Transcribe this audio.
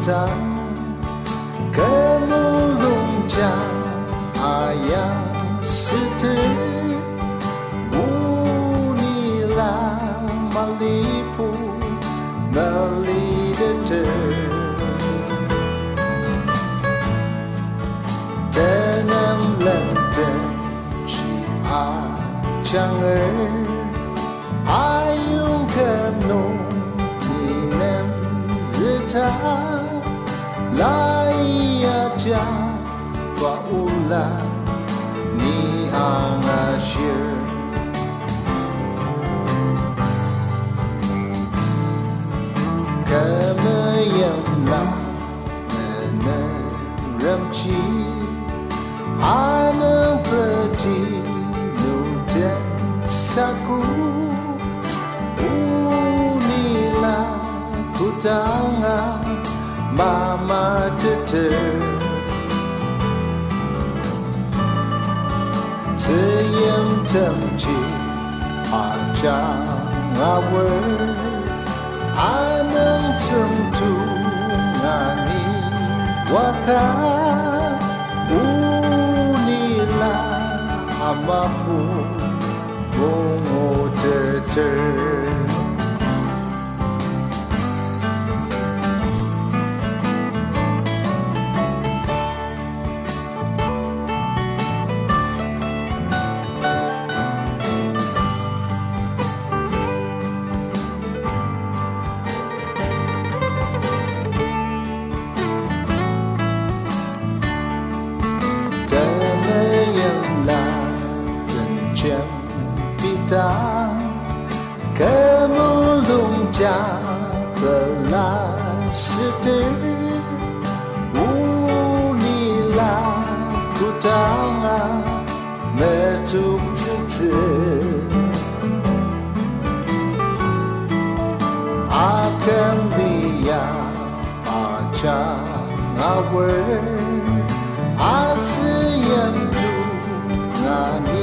datang kemulung jam ayam setir, bunyilah malipu melideter. Tenang lenten si acanger ayung kenung ninem zeta lai aja wa ula ni angasir. Kemayamlah meneremci anang peti nudan saku, unilah kutanga mama teter. Seyem temci aja ngawur anang tentu ngani wakar, unilah amamu bungo teter. Bintang kemulung jam belas setir, unilah kutanga metuk setir. Akan dia aja ngawur asyen tu ngani